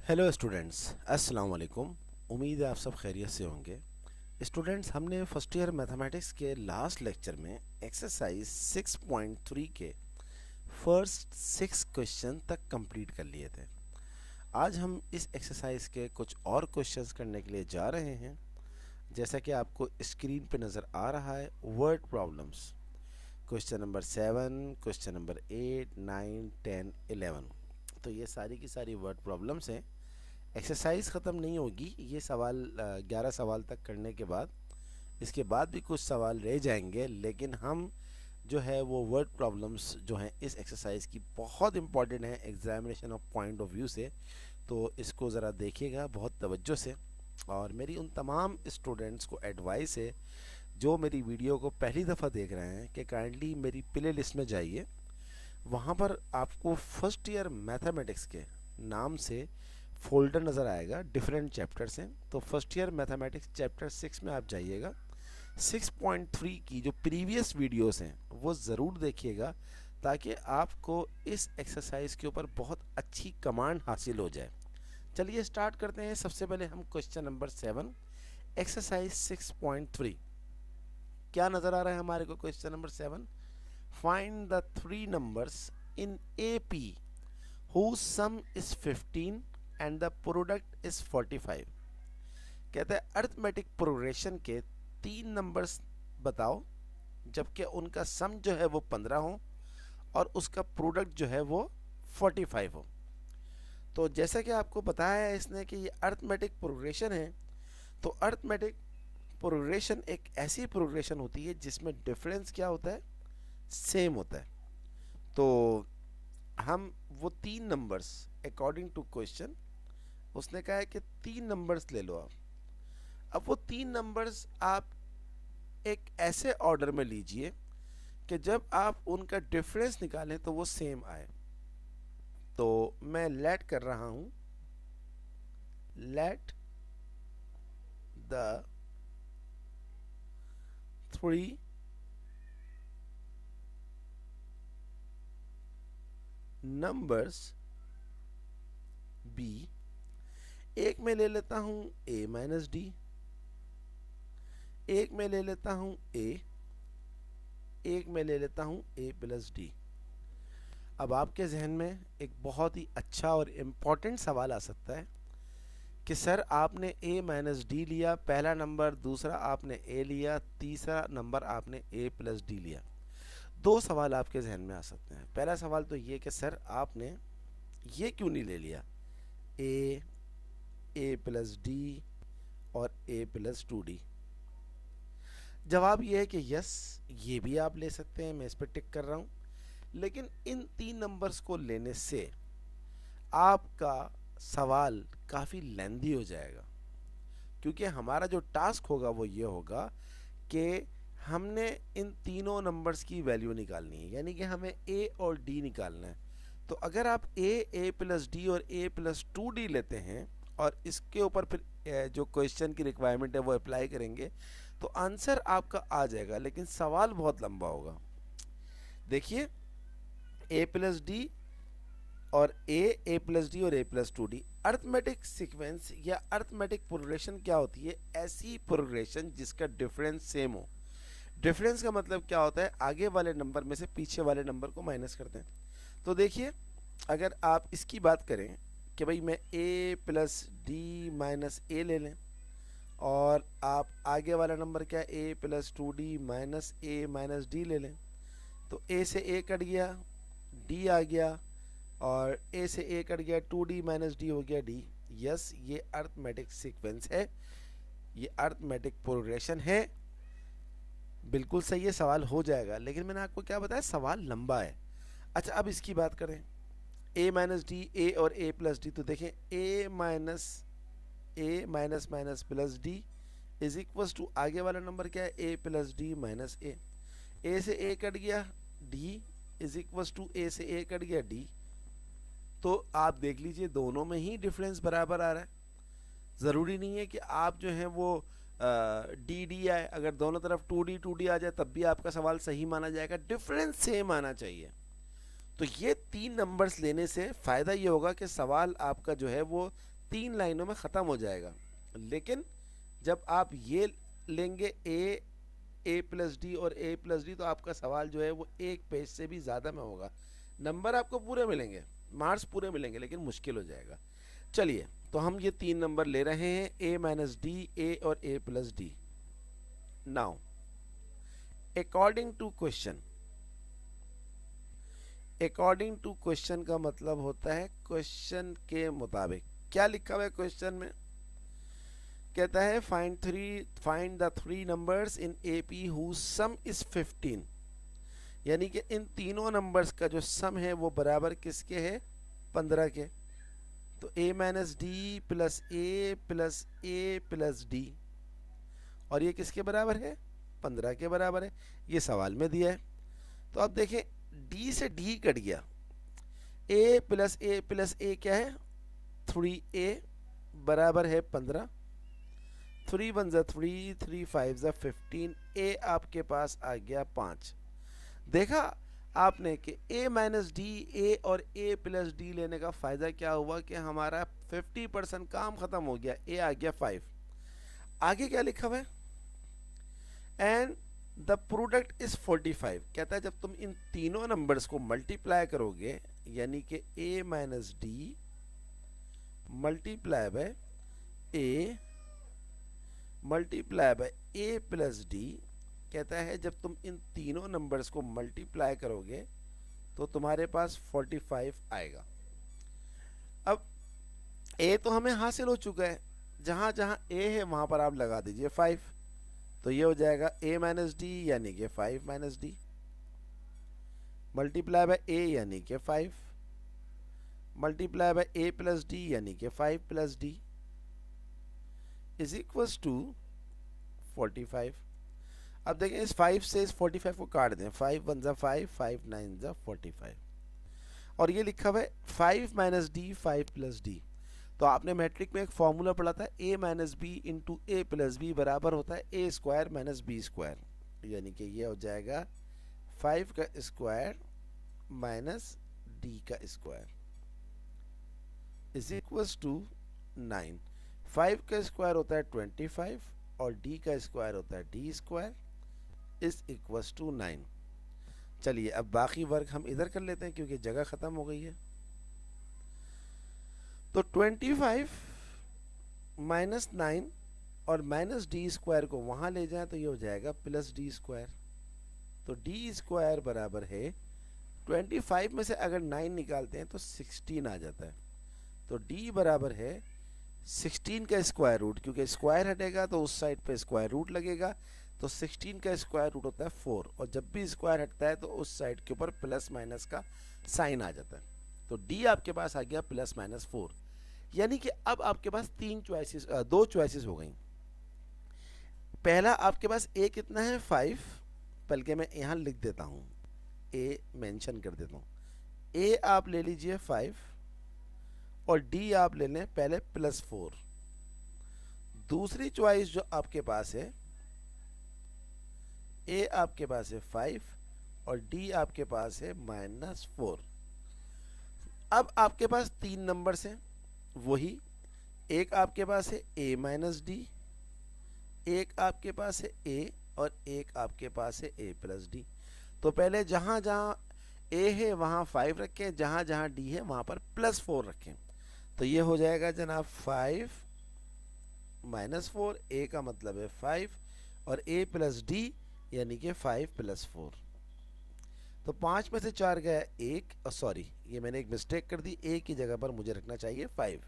Hello students, अस्सलाम वालेकुम। उम्मीद है आप सब खैरियत से होंगे। स्टूडेंट्स, हमने फर्स्ट ईयर मैथमेटिक्स के लास्ट लेक्चर में एक्सरसाइज 6.3 के फर्स्ट 6 क्वेश्चन तक कंप्लीट कर लिए थे। आज हम इस एक्सरसाइज के कुछ और क्वेश्चंस करने के लिए जा रहे हैं। जैसा कि आपको स्क्रीन पे नज़र आ रहा है, word problems question number 7, question number 8, 9, 10, 11। तो ये सारी की सारी वर्ड प्रॉब्लम्स हैं। एक्सरसाइज ख़त्म नहीं होगी, ये सवाल 11 सवाल तक करने के बाद इसके बाद भी कुछ सवाल रह जाएंगे, लेकिन हम जो है वो वर्ड प्रॉब्लम्स जो हैं इस एक्सरसाइज की बहुत इंपॉर्टेंट है examination of point of view से। तो इसको ज़रा देखिएगा बहुत तवज्जो से। और मेरी उन तमाम स्टूडेंट्स को एडवाइस है जो मेरी वीडियो को पहली दफ़ा देख रहे हैं कि काइंडली मेरी प्ले लिस्ट में जाइए। वहाँ पर आपको फर्स्ट ईयर मैथमेटिक्स के नाम से फोल्डर नज़र आएगा, डिफरेंट चैप्टर्स हैं। तो फर्स्ट ईयर मैथमेटिक्स चैप्टर 6 में आप जाइएगा। 6.3 की जो प्रीवियस वीडियोस हैं वो ज़रूर देखिएगा, ताकि आपको इस एक्सरसाइज के ऊपर बहुत अच्छी कमांड हासिल हो जाए। चलिए स्टार्ट करते हैं। सबसे पहले हम क्वेश्चन नंबर 7 एक्सरसाइज 6.3 क्या नज़र आ रहा है हमारे को। Question number 7, find the 3 numbers in AP whose sum is 15 and the product is 45। कहता है अरिथमेटिक प्रोग्रेशन के 3 नंबर्स बताओ जबकि उनका सम जो है वो 15 हो और उसका प्रोडक्ट जो है वो 45 हो। तो जैसा कि आपको बताया है इसने कि ये अरिथमेटिक प्रोग्रेशन है, तो अरिथमेटिक प्रोग्रेशन एक ऐसी प्रोग्रेशन होती है जिसमें डिफरेंस क्या होता है, सेम होता है। तो हम वो 3 नंबर्स अकॉर्डिंग टू क्वेश्चन, उसने कहा है कि 3 नंबर्स ले लो आप। अब वो 3 नंबर्स आप एक ऐसे ऑर्डर में लीजिए कि जब आप उनका डिफरेंस निकालें तो वो सेम आए। तो मैं लेट कर रहा हूं, लेट द 3 नंबर्स बी। एक में ले लेता हूं a माइनस डी, एक में ले लेता हूं a, एक में ले लेता हूं a प्लस डी। अब आपके जहन में एक बहुत ही अच्छा और इम्पॉर्टेंट सवाल आ सकता है कि सर आपने a माइनस डी लिया पहला नंबर, दूसरा आपने a लिया, तीसरा नंबर आपने a प्लस डी लिया। दो सवाल आपके जहन में आ सकते हैं। पहला सवाल तो ये कि सर आपने ये क्यों नहीं ले लिया, a प्लस डी और a प्लस 2d। जवाब ये है कि यस, ये भी आप ले सकते हैं, मैं इस पर टिक कर रहा हूँ। लेकिन इन 3 नंबर्स को लेने से आपका सवाल काफ़ी लेंदी हो जाएगा, क्योंकि हमारा जो टास्क होगा वो ये होगा कि हमने इन तीनों नंबर्स की वैल्यू निकालनी है, यानी कि हमें a और d निकालना है। तो अगर आप a प्लस डी और a प्लस 2d लेते हैं और इसके ऊपर फिर जो क्वेश्चन की रिक्वायरमेंट है वो अप्लाई करेंगे तो आंसर आपका आ जाएगा, लेकिन सवाल बहुत लंबा होगा। देखिए, a प्लस डी और a प्लस डी और a plus 2d arithmetic sequence या अरिथमेटिक प्रोग्रेशन क्या होती है, ऐसी प्रोग्रेशन जिसका डिफरेंस सेम हो। डिफरेंस का मतलब क्या होता है, आगे वाले नंबर में से पीछे वाले नंबर को माइनस करते हैं। तो देखिए, अगर आप इसकी बात करें कि भाई मैं a प्लस डी माइनस ए ले लें और आप आगे वाला नंबर क्या है a plus 2d minus A minus D ले लें, तो a से a कट गया, d आ गया, और a से a कट गया, 2d माइनस डी हो गया d। यस, ये अरिथमेटिक सीक्वेंस है, ये अरिथमेटिक प्रोग्रेशन है, बिल्कुल सही है, सवाल हो जाएगा। लेकिन मैंने आपको क्या बताया, सवाल लंबा है। अच्छा, अब इसकी बात करें a माइनस डी, a और a प्लस डी। तो देखें a minus minus plus d is equals to आगे वाला नंबर क्या है a plus d minus a से a कट गया, d is equals to a से a कट गया d। तो आप देख लीजिए दोनों में ही डिफरेंस बराबर आ रहा है। ज़रूरी नहीं है कि आप जो है वो डी डी आए, अगर दोनों तरफ 2d आ जाए तब भी आपका सवाल सही माना जाएगा, डिफरेंस सेम आना चाहिए। तो ये 3 नंबर्स लेने से फ़ायदा ये होगा कि सवाल आपका जो है वो 3 लाइनों में ख़त्म हो जाएगा। लेकिन जब आप ये लेंगे ए प्लस डी और ए प्लस डी, तो आपका सवाल जो है वो एक पेज से भी ज़्यादा में होगा। नंबर आपको पूरे मिलेंगे, मार्क्स पूरे मिलेंगे, लेकिन मुश्किल हो जाएगा। चलिए, तो हम ये 3 नंबर ले रहे हैं, ए माइनस डी, ए और A plus D. Now according to question का मतलब होता है क्वेश्चन के मुताबिक। क्या लिखा हुआ है क्वेश्चन में? कहता है find the 3 numbers in AP whose sum is 15, यानी कि इन तीनों नंबर्स का जो सम है वो बराबर किसके है? 15 के। तो a minus D plus A plus D, और ये किसके बराबर है? 15 के बराबर है। ये सवाल में दिया है। तो अब देखें, d से d कट गया, a प्लस ए क्या है? 3a बराबर है 15। 3 1 जा 3, 3 5 जा 15, a आपके पास आ गया 5। देखा आपने कि a माइनस डी, a और a प्लस डी लेने का फ़ायदा क्या हुआ कि हमारा 50% काम ख़त्म हो गया। a आ गया 5। आगे क्या लिखा हुआ है? And the product is 45। कहता है जब तुम इन तीनों नंबर्स को मल्टीप्लाई करोगे, यानी कि a minus d multiply by a multiply by a plus D, कहता है जब तुम इन तीनों नंबर्स को मल्टीप्लाई करोगे तो तुम्हारे पास 45 आएगा। अब a तो हमें हासिल हो चुका है, जहाँ जहाँ a है वहाँ पर आप लगा दीजिए 5, तो ये हो जाएगा a माइनस डी यानी कि 5 minus d multiply by a यानी कि 5 multiply by a plus d यानी कि 5 plus d is equals to 45। अब देखें, इस 5 से इस 45 को काट दें। 5 1 जा 5, 5 9 जा 45, और ये लिखा हुआ है 5 माइनस डी 5 प्लस डी। तो आपने मैट्रिक में एक फॉर्मूला पढ़ा था, a minus b into a plus b बराबर होता है a square minus b square, यानी कि ये हो जाएगा 5 का स्क्वायर माइनस d का स्क्वायर इज इक्वल्स टू 9। 5 का स्क्वायर होता है 25 और d का स्क्वायर होता है d square is equals to 9। चलिए, अब बाकी वर्क हम इधर कर लेते हैं क्योंकि जगह ख़त्म हो गई है। तो 25 माइनस 9 और माइनस डी स्क्वायर को वहाँ ले जाएं तो ये हो जाएगा प्लस डी स्क्वायर। तो डी स्क्वायर बराबर है 25 में से अगर 9 निकालते हैं तो 16 आ जाता है। तो d बराबर है 16 का स्क्वायर रूट, क्योंकि स्क्वायर हटेगा तो उस साइड पे स्क्वायर रूट लगेगा। तो 16 का स्क्वायर रूट होता है 4, और जब भी स्क्वायर हटता है तो उस साइड के ऊपर प्लस माइनस का साइन आ जाता है। तो d आपके पास आ गया प्लस माइनस 4, यानी कि अब आपके पास दो चॉइसेस हो गई। पहला आपके पास a कितना है? 5, बल्कि मैं यहाँ लिख देता हूँ, a मेंशन कर देता हूँ। a आप ले लीजिए 5 और d आप ले लें पहले प्लस 4। दूसरी चॉइस जो आपके पास है, a आपके पास है 5 और d आपके पास है माइनस 4। अब आपके पास 3 नंबर्स हैं, वही एक आपके पास है a माइनस डी, एक आपके पास है a और एक आपके पास है a प्लस डी। तो पहले जहाँ जहाँ a है वहाँ 5 रखें, जहाँ जहाँ d है वहाँ पर प्लस 4 रखें। तो ये हो जाएगा जनाब 5 माइनस 4, a का मतलब है 5 और a प्लस डी यानी कि 5 प्लस 4। तो 5 में से 4 गया 1, सॉरी ये मैंने एक मिस्टेक कर दी, a की जगह पर मुझे रखना चाहिए 5।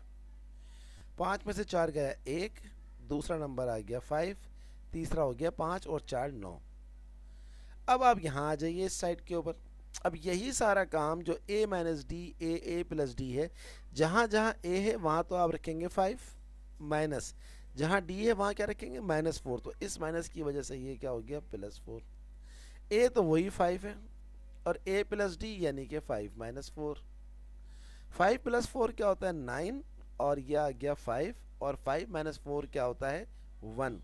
5 में से 4 गया 1, दूसरा नंबर आ गया 5, तीसरा हो गया 5 और 4 9। अब आप यहाँ आ जाइए इस साइड के ऊपर। अब यही सारा काम जो a minus D A plus D है, जहाँ जहाँ a है वहाँ तो आप रखेंगे 5 माइनस, जहाँ d है वहाँ क्या रखेंगे? माइनस 4। तो इस माइनस की वजह से ये क्या हो गया? प्लस 4। a तो वही 5 है और a प्लस डी यानी कि 5 माइनस 4। 5 प्लस 4 क्या होता है? 9, और यह आ गया 5, और 5 माइनस 4 क्या होता है? 1।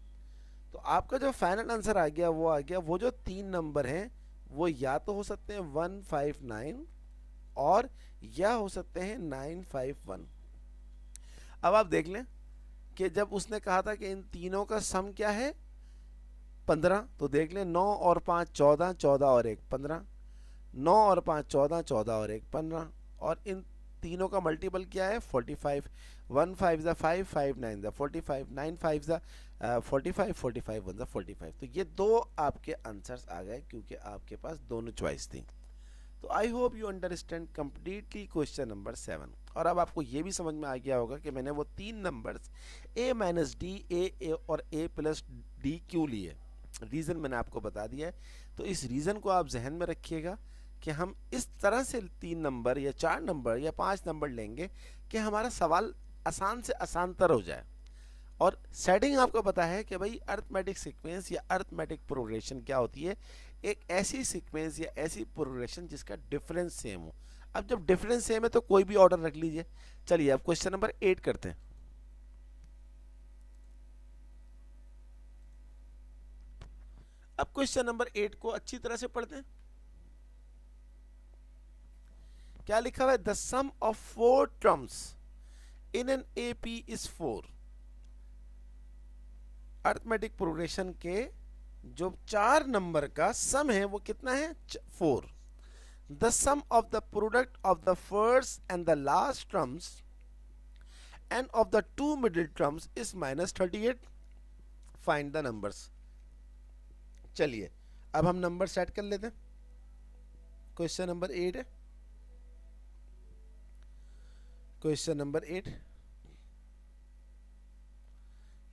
तो आपका जो फाइनल आंसर आ गया वो आ गया, वो जो 3 नंबर हैं वो या तो हो सकते हैं 159 और या हो सकते हैं 951। अब आप देख लें कि जब उसने कहा था कि इन तीनों का सम क्या है 15, तो देख लें 9 और 5 14, 14 और 1 15, 9 और 5 14, 14 और 1 15, और इन तीनों का मल्टीपल क्या है 45। 1 5 ज़ा 5, 5 9 ज़ा 45, 9 5 ज़ा 45, 45 1 ज़ा 45। तो ये दो आपके आंसर्स आ गए क्योंकि आपके पास दोनों चॉइस थी। तो I hope you understand completely question number 7। और अब आपको ये भी समझ में आ गया होगा कि मैंने वो तीन numbers a minus D, A और a प्लस डी क्यों लिए। रीज़न मैंने आपको बता दिया है, तो इस रीज़न को आप जहन में रखिएगा कि हम इस तरह से 3 नंबर या 4 नंबर या 5 नंबर लेंगे कि हमारा सवाल आसान से आसान तर हो जाए। और सेटिंग आपको पता है कि भाई अर्थमेटिक सीक्वेंस या अर्थमेटिक प्रोग्रेशन क्या होती है, एक ऐसी सीक्वेंस या ऐसी प्रोग्रेशन जिसका डिफरेंस सेम हो। अब जब डिफरेंस सेम है तो कोई भी ऑर्डर रख लीजिए। चलिए अब क्वेश्चन नंबर 8 करते हैं। अब क्वेश्चन नंबर 8 को अच्छी तरह से पढ़ते हैं। क्या लिखा हुआ है, the sum of 4 terms in an AP is 4। Arithmetic progression के जो 4 नंबर का सम है वो कितना है 4। The sum of the product of the first and the last terms and of the 2 middle terms is -38। Find the numbers. चलिए अब हम नंबर सेट कर लेते हैं। क्वेश्चन नंबर 8 है। Question number 8,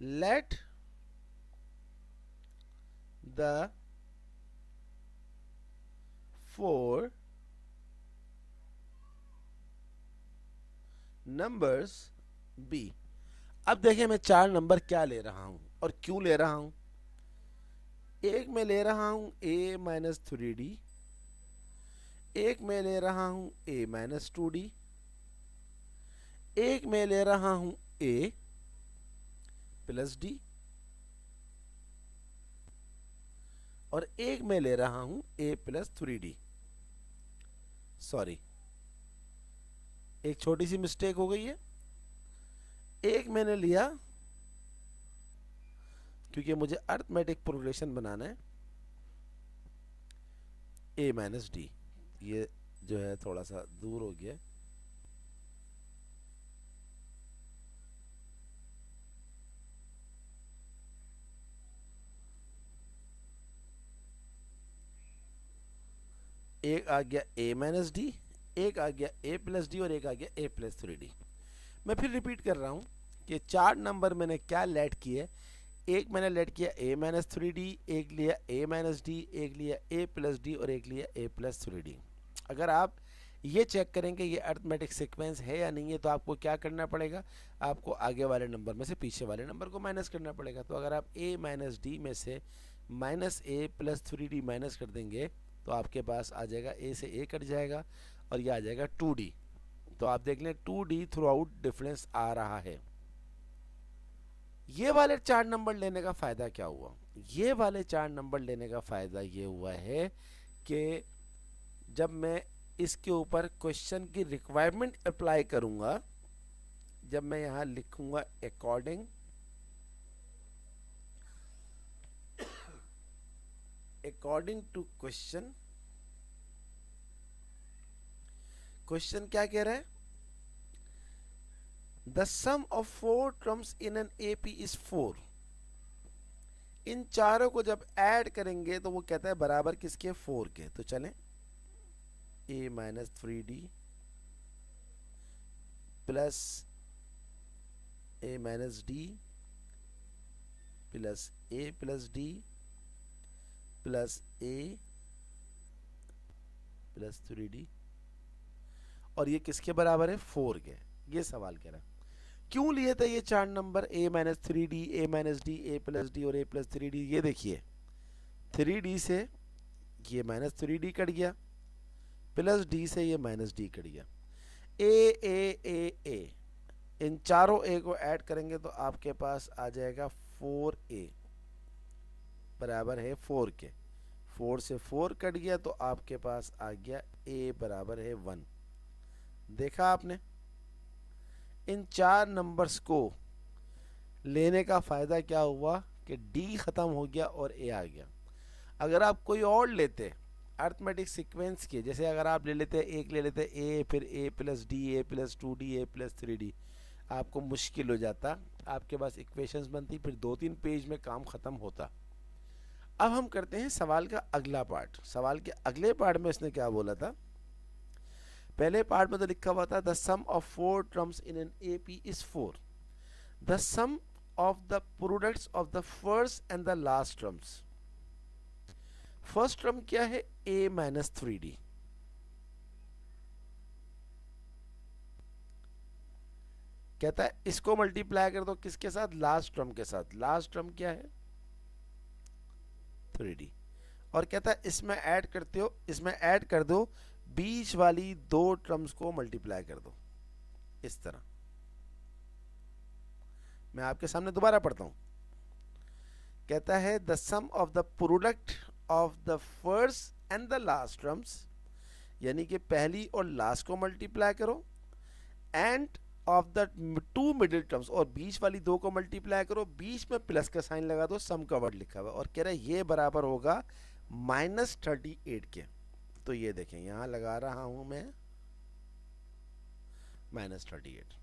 let the 4 numbers be। अब देखिए मैं 4 नंबर क्या ले रहा हूं और क्यों ले रहा हूं। एक में ले रहा हूं a माइनस 3d, एक में ले रहा हूं a माइनस 2d, एक में ले रहा हूं a प्लस d, और एक में ले रहा हूं a प्लस 3d। सॉरी, एक छोटी सी मिस्टेक हो गई है। एक मैंने लिया क्योंकि मुझे अर्थमेटिक प्रोग्रेशन बनाना है a माइनस डी, ये जो है थोड़ा सा दूर हो गया। एक आ गया a माइनस डी, एक आ गया a प्लस डी और एक आ गया a प्लस 3d। मैं फिर रिपीट कर रहा हूं कि 4 नंबर मैंने क्या लेट किए। एक मैंने लेट किया a माइनस 3d, एक लिया a माइनस डी, एक लिया a प्लस डी और एक लिया a प्लस 3d। अगर आप ये चेक करेंगे ये अर्थमेटिक सीक्वेंस है या नहीं है तो आपको क्या करना पड़ेगा, आपको आगे वाले नंबर में से पीछे वाले नंबर को माइनस करना पड़ेगा। तो अगर आप a माइनस डी में से minus a plus 3d minus कर देंगे तो आपके पास आ जाएगा a से a कट जाएगा और ये आ जाएगा 2d। तो आप देख लें 2d थ्रू आउट डिफरेंस आ रहा है। ये वाले 4 नंबर लेने का फायदा क्या हुआ, ये वाले 4 नंबर लेने का फायदा ये हुआ है कि जब मैं इसके ऊपर क्वेश्चन की रिक्वायरमेंट अप्लाई करूंगा, जब मैं यहां लिखूंगा अकॉर्डिंग टू क्वेश्चन, क्वेश्चन क्या कह रहा है, the sum of 4 terms in an AP is 4। इन चारों को जब ऐड करेंगे तो वो कहता है बराबर किसके 4 के। तो चलें a minus 3d plus a minus D plus a plus D plus a plus 3d, और ये किसके बराबर है 4 के। ये सवाल कह रहा है क्यों लिए थे ये 4 number a minus 3d, a minus d, a plus D और a प्लस 3d। ये देखिए 3d से ये माइनस 3d कट गया, प्लस d से ये माइनस d कट गया, a इन चारों a को ऐड करेंगे तो आपके पास आ जाएगा 4a बराबर है 4 के। 4 से 4 कट गया तो आपके पास आ गया a बराबर है 1। देखा आपने, इन 4 नंबर्स को लेने का फ़ायदा क्या हुआ कि डी ख़त्म हो गया और ए आ गया। अगर आप कोई और लेते अर्थमेटिक सीक्वेंस के, जैसे अगर आप ले लेते एक ले लेते ए, फिर ए प्लस डी, ए प्लस 2d, ए प्लस 3d, आपको मुश्किल हो जाता, आपके पास इक्वेशंस बनती, फिर 2-3 पेज में काम ख़त्म होता। अब हम करते हैं सवाल का अगला पार्ट। सवाल के अगले पार्ट में इसने क्या बोला था, पहले पार्ट में तो लिखा हुआ था the sum of 4 terms in an AP is 4, the sum of the products of the first and the last terms. First term क्या है, a माइनस 3d, कहता है इसको मल्टीप्लाई कर दो किसके साथ, लास्ट टर्म के साथ। लास्ट टर्म क्या है, 3d, और कहता है इसमें ऐड करते हो, इसमें ऐड कर दो बीच वाली 2 टर्म्स को मल्टीप्लाई कर दो इस तरह। मैं आपके सामने दोबारा पढ़ता हूं, कहता है the sum of the product of the first and the last terms, यानी कि पहली और लास्ट को मल्टीप्लाई करो, and of the 2 middle terms, और बीच वाली 2 को मल्टीप्लाई करो, बीच में प्लस का साइन लगा दो, सम का वर्ड लिखा हुआ, और कह रहा है ये बराबर होगा -38 के। तो ये देखें यहां लगा रहा हूं मैं -38।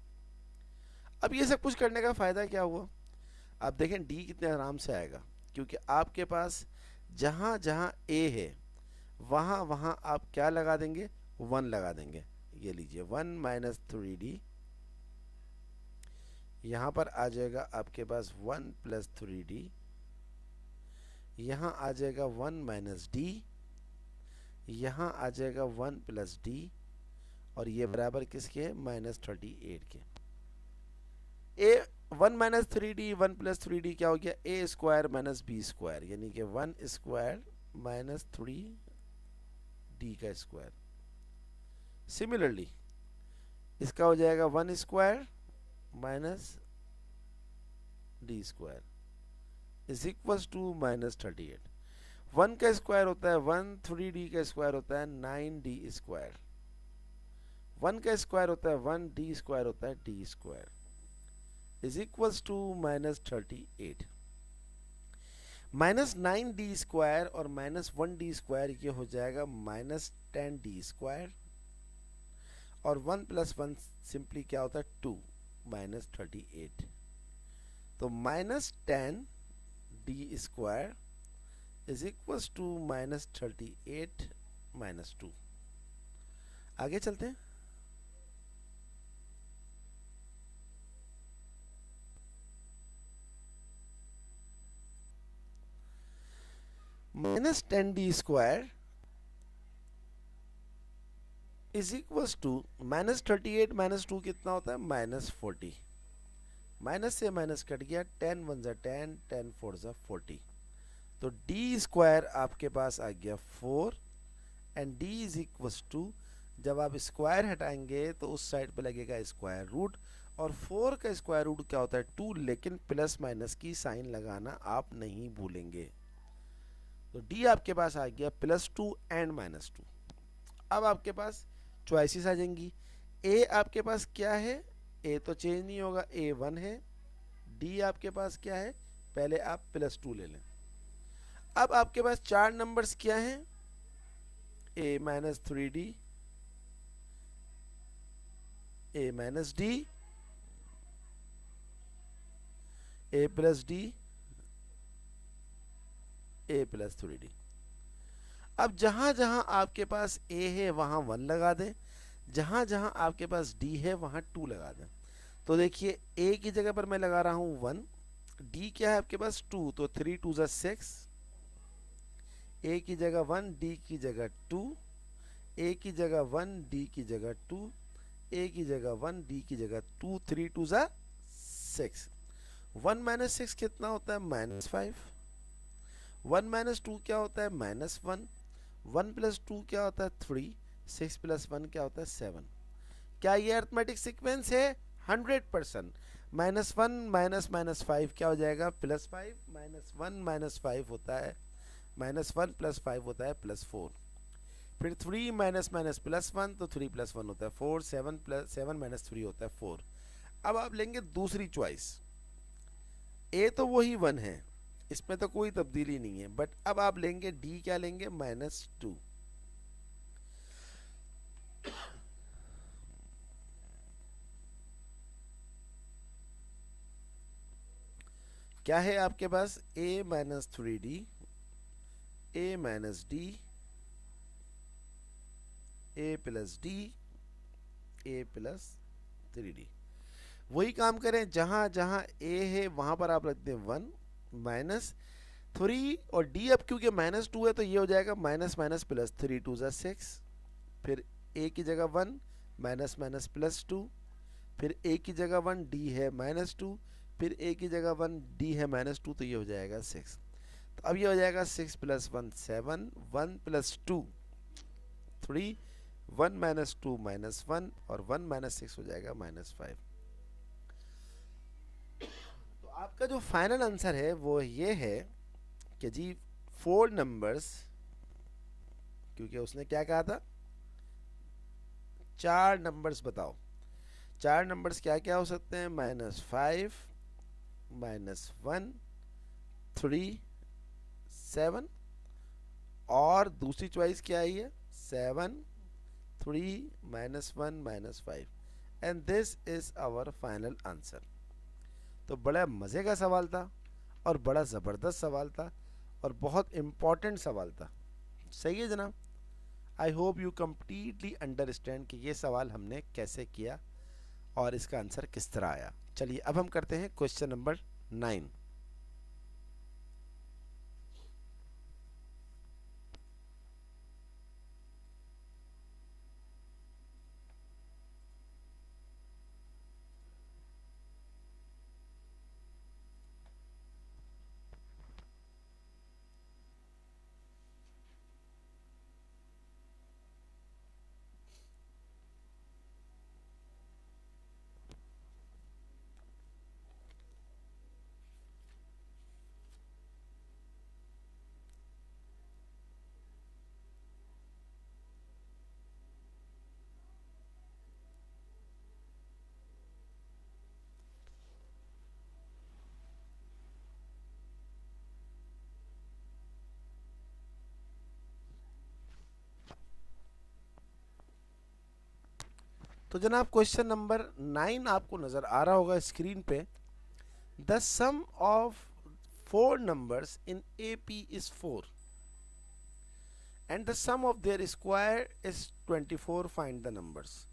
अब ये सब कुछ करने का फायदा क्या हुआ, आप देखें डी कितने आराम से आएगा, क्योंकि आपके पास जहां जहां ए है वहां वहां आप क्या लगा देंगे, 1 लगा देंगे। ये लीजिए 1 माइनस 3d, यहां पर आ जाएगा आपके पास 1 प्लस 3d, यहां आ जाएगा 1 माइनस डी, यहां आ जाएगा 1 प्लस डी, और ये बराबर किसके, -38 के। ए 1 माइनस 3d 1 प्लस 3d क्या हो गया, ए स्क्वायर माइनस बी स्क्वायर, यानी कि 1 स्क्वायर माइनस 3d का स्क्वायर। सिमिलरली इसका हो जाएगा 1 square minus d square is equal to -38। 1 का स्क्वायर होता है 1, 3d का स्क्वायर होता है 9d स्क्वायर, 1 का स्क्वायर होता है 1, d स्क्वायर होता है d square is equals to -38। -9d square और -1d स्क्वायर ये हो जाएगा -10d स्क्वायर, और 1 प्लस 1 सिंपली क्या होता है 2, -38। तो -10d square is equals to -38 -2। आगे चलते हैं। -10d square is equals to -38 -2 कितना होता है, -40। माइनस से माइनस कट गया, 10 1 जा 10, 10 4 जा 40। तो d स्क्वायर आपके पास आ गया 4, and d is equals to, जब आप स्क्वायर हटाएंगे तो उस साइड पे लगेगा स्क्वायर रूट, और 4 का स्क्वायर रूट क्या होता है 2, लेकिन प्लस माइनस की साइन लगाना आप नहीं भूलेंगे। तो d आपके पास आ गया +2 एंड -2। अब आपके पास चॉइसेस आ जाएंगी। a आपके पास क्या है, a तो चेंज नहीं होगा, a 1 है। d आपके पास क्या है, पहले आप +2 ले लें। अब आपके पास 4 नंबर्स क्या हैं, a minus 3d, a minus d, a plus d, a plus 3d। अब जहां जहां आपके पास a है वहां 1 लगा दें, जहां जहां आपके पास d है वहां 2 लगा दें। तो देखिए a की जगह पर मैं लगा रहा हूं 1, d क्या है आपके पास 2, तो 3 2 जा 6, a की जगह 1, d की जगह 2, a की जगह 1, d की जगह 2, a की जगह 1, d की जगह 2, 3 2 जा 6। 1 माइनस 6 कितना होता है, -5। 1 माइनस 2 क्या होता है, -1। 1 प्लस 2 क्या होता है 3, 6 प्लस 1 क्या होता है 7। क्या ये अरिथमेटिक सीक्वेंस है, 100%। -1 -5 क्या हो जाएगा, +5, -1 -5 होता है -1 + 5 होता है +4। फिर 3 -- +1, तो 3 + 1 होता है 4, 7 + 7 - 3 होता है 4। अब आप लेंगे दूसरी चॉइस, ए तो वही 1 है, इसमें तो कोई तब्दीली नहीं है, बट अब आप लेंगे डी, क्या लेंगे, -2। क्या है आपके पास, a-3d, a-d, a+d, a+3d। वही काम करें, जहां जहां a है वहां पर आप रख दें 1, -3 और d, अब क्योंकि -2 है तो ये हो जाएगा माइनस माइनस प्लस, 3 2 ज़ा 6, फिर a की जगह 1, माइनस माइनस +2, फिर a की जगह 1, d है -2, फिर a की जगह 1, d है -2, तो ये हो जाएगा 6। तो अब ये हो जाएगा 6 + 1 7, 1 + 2 3, 1 - 2 -1, और 1 - 6 हो जाएगा -5। तो आपका जो फाइनल आंसर है वो ये है कि जी 4 नंबर्स, क्योंकि उसने क्या कहा था, 4 नंबर्स बताओ। 4 नंबर्स क्या क्या हो सकते हैं, -5, -1, 3, 7, और दूसरी चॉइस क्या आई है, 7, 3, -1, -5, and this is our final answer. तो बड़ा मज़े का सवाल था और बड़ा ज़बरदस्त सवाल था और बहुत इम्पॉर्टेंट सवाल था। सही है जनाब। I hope you completely understand कि ये सवाल हमने कैसे किया और इसका आंसर किस तरह आया। चलिए अब हम करते हैं क्वेश्चन नंबर 9। तो जनाब क्वेश्चन नंबर 9 आपको नज़र आ रहा होगा स्क्रीन पे। The sum of 4 numbers in AP is 4 and the sum of their square is 24, find the numbers.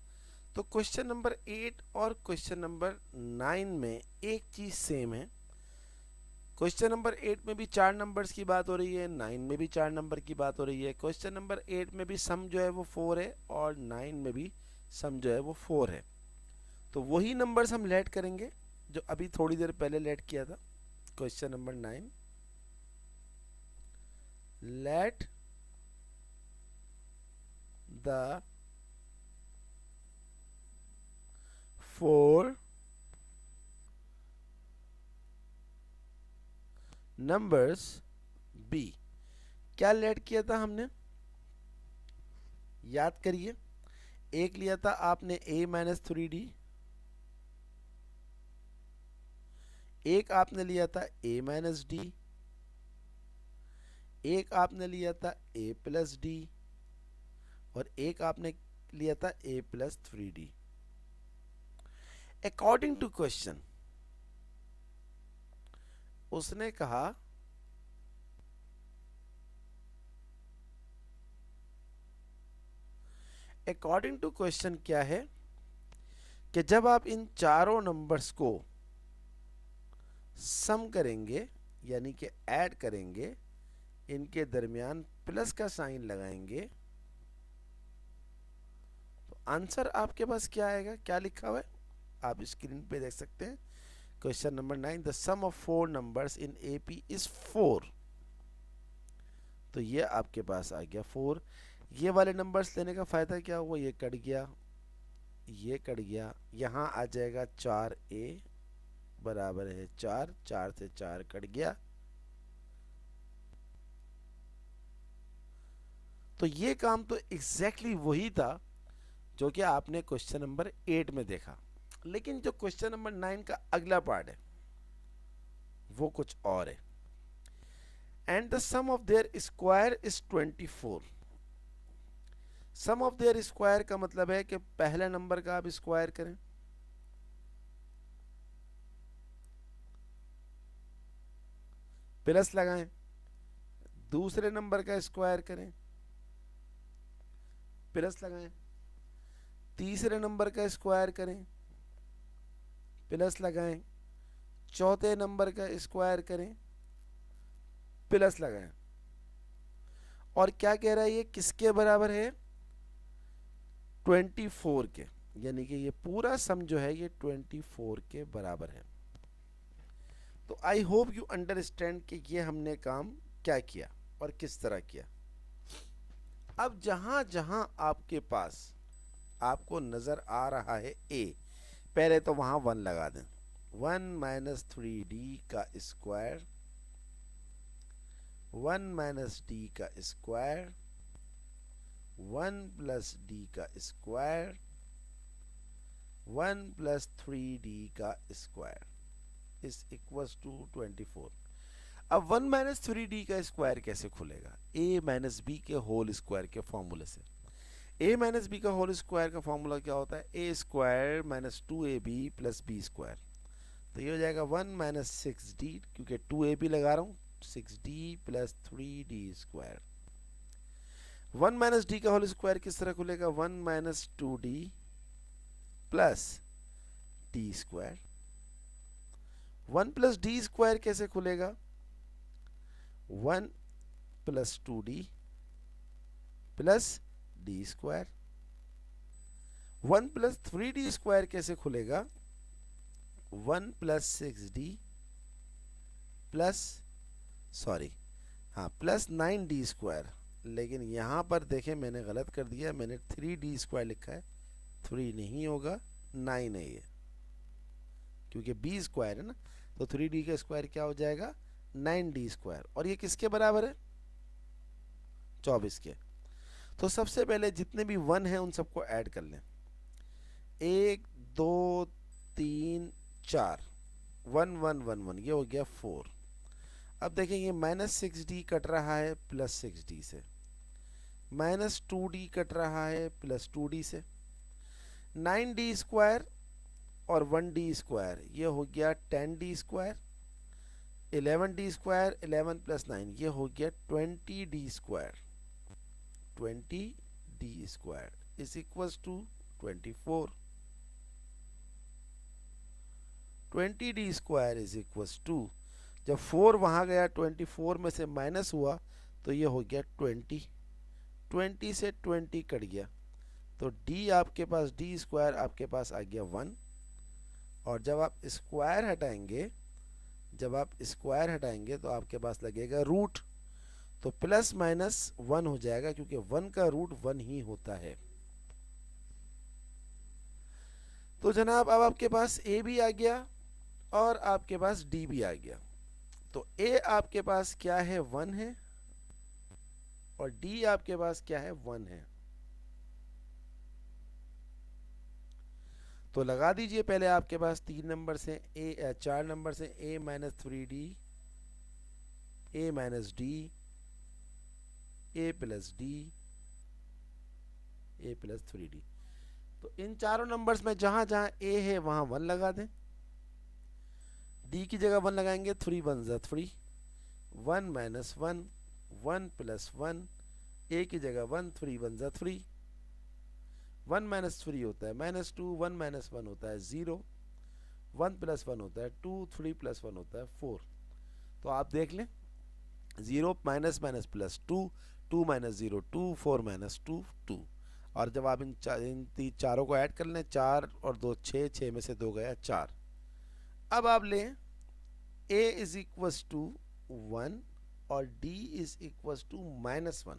तो क्वेश्चन नंबर 8 और क्वेश्चन नंबर 9 में एक चीज़ सेम है। क्वेश्चन नंबर 8 में भी 4 नंबर्स की बात हो रही है, 9 में भी 4 नंबर की बात हो रही है। क्वेश्चन नंबर 8 में भी सम जो है वो 4 है और 9 में भी सम जो है वो 4 है। तो वही नंबर्स हम लेट करेंगे जो अभी थोड़ी देर पहले लेट किया था। Question number 9, let the 4 numbers be. क्या लेट किया था हमने, याद करिए। एक लिया था आपने a-3d, एक आपने लिया था a-d, एक आपने लिया था a+d, और एक आपने लिया था a+3d। अकॉर्डिंग टू क्वेश्चन उसने कहा अकॉर्डिंग टू क्वेश्चन क्या है कि जब आप इन चारों नंबर्स को सम करेंगे यानी कि ऐड करेंगे, इनके दरमियान प्लस का साइन लगाएंगे, तो आंसर आपके पास क्या आएगा, क्या लिखा हुआ है आप स्क्रीन पे देख सकते हैं। Question number 9, the sum of 4 numbers in AP is 4। तो ये आपके पास आ गया 4। ये वाले नंबर्स लेने का फायदा क्या हुआ, ये कट गया, ये कट गया, यहाँ आ जाएगा 4a बराबर है 4, 4 से 4 कट गया। तो ये काम तो एग्जैक्टली वही था जो कि आपने क्वेश्चन नंबर 8 में देखा। लेकिन जो क्वेश्चन नंबर 9 का अगला पार्ट है वो कुछ और है। And the sum of their square is 24। Sum of their square का मतलब है कि पहले नंबर का आप स्क्वायर करें, प्लस लगाएं, दूसरे नंबर का स्क्वायर करें, प्लस लगाएं, तीसरे नंबर का स्क्वायर करें, प्लस लगाएं, चौथे नंबर का स्क्वायर करें, प्लस लगाएं। और क्या कह रहा है, ये किसके बराबर है? 24 के, यानी कि ये पूरा सम जो है ये 24 के बराबर है। तो आई होप यू अंडरस्टैंड कि ये हमने काम क्या किया और किस तरह किया। अब जहां जहां आपके पास आपको नजर आ रहा है ए, पहले तो वहां 1 लगा दें। 1 माइनस 3d का स्क्वायर, 1 माइनस डी का स्क्वायर, 1 प्लस डी का स्क्वायर, 1 प्लस 3d का स्क्वायर इज इक्वल्स टू 24। अब 1 माइनस 3d का स्क्वायर कैसे खुलेगा? a माइनस बी के होल स्क्वायर के फॉर्मूले से। a माइनस बी का होल स्क्वायर का फॉर्मूला क्या होता है? a square minus 2ab plus b square. तो ये हो जाएगा 1 माइनस 6d, क्योंकि 2ab लगा रहा हूँ, 6d plus 3d square. 1 minus D का होल स्क्वायर किस तरह खुलेगा? 1 minus 2d plus D square. 1 plus D square कैसे खुलेगा? 1 plus 2d plus D square. 1 plus 3d square कैसे खुलेगा? 1 plus 6d plus plus 9d square. लेकिन यहां पर देखें मैंने गलत कर दिया, मैंने 3d स्क्वायर लिखा है, 3 नहीं होगा, 9 है ये, क्योंकि b स्क्वायर है ना। तो 3d का स्क्वायर क्या हो जाएगा? 9d square. और ये किसके बराबर है? 24 के। तो सबसे पहले जितने भी 1 हैं उन सबको ऐड कर लें। 1 2 3 4, 1 1 1 1, ये हो गया 4। अब देखें ये माइनस 6d कट रहा है प्लस 6d से, माइनस 2d कट रहा है प्लस 2d से, 9d स्क्वायर और 1d स्क्वायर, ये हो गया 10d square, 11d square, 11 plus 9, ये हो गया 20d square. 20d square is equals to 24। 20d square is equals to, जब 4 वहां गया 24 में से माइनस हुआ तो ये हो गया 20, 20 से 20 कट गया, तो d आपके पास, d स्क्वायर आपके पास आ गया 1। और जब आप स्क्वायर हटाएंगे, तो आपके पास लगेगा रूट, तो प्लस माइनस 1 हो जाएगा, क्योंकि 1 का रूट 1 ही होता है। तो जनाब अब आपके पास a भी आ गया और आपके पास d भी आ गया। तो a आपके पास क्या है? 1 है, और d आपके पास क्या है? 1 है। तो लगा दीजिए पहले आपके पास 4 नंबर से a minus 3d, a minus d, a plus d, a plus 3d। तो इन चारों नंबर्स में जहां जहां a है वहां 1 लगा दें, d की जगह 1 लगाएंगे, 3 1 जा 3, 1 माइनस 1, 1 प्लस 1, a की जगह 1, 3 1 जा 3, 1 माइनस 3 होता है माइनस 2, 1 माइनस 1 होता है 0, 1 प्लस 1 होता है 2, 3 प्लस 1 होता है 4। तो आप देख लें, 0 minus minus plus 2, 2 minus 0 2, 4 minus 2 2। और जब आप इन चारों को ऐड कर लें, 4 और 2 6, 6 में से 2 गया 4। अब आप लें a इज इक्वल्स टू 1 और d is equals to minus 1।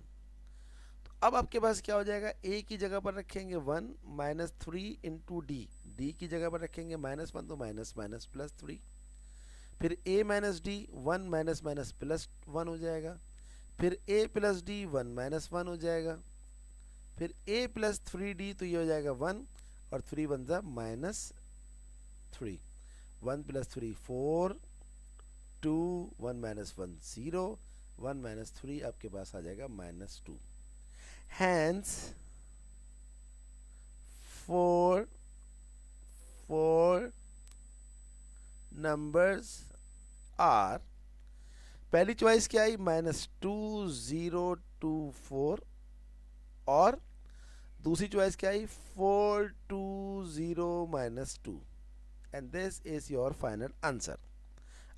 तो अब आपके पास क्या हो जाएगा? a की जगह पर रखेंगे 1 माइनस 3 इंटू d, d की जगह पर रखेंगे माइनस 1, तो माइनस माइनस प्लस 3, फिर a minus D, 1 minus minus plus 1 हो जाएगा, फिर a प्लस डी 1 माइनस 1 हो जाएगा, फिर a प्लस 3d, तो ये हो जाएगा 1 और 3 1 जा माइनस 3, 1 plus 3 4, 2, 1 minus 1 0, 1 minus 3 आपके पास आ जाएगा -2। Hence 4 numbers are, पहली चॉइस क्या आई, -2 0 2 4, और दूसरी चॉइस क्या आई, 4 2 0 -2, and this is your final answer.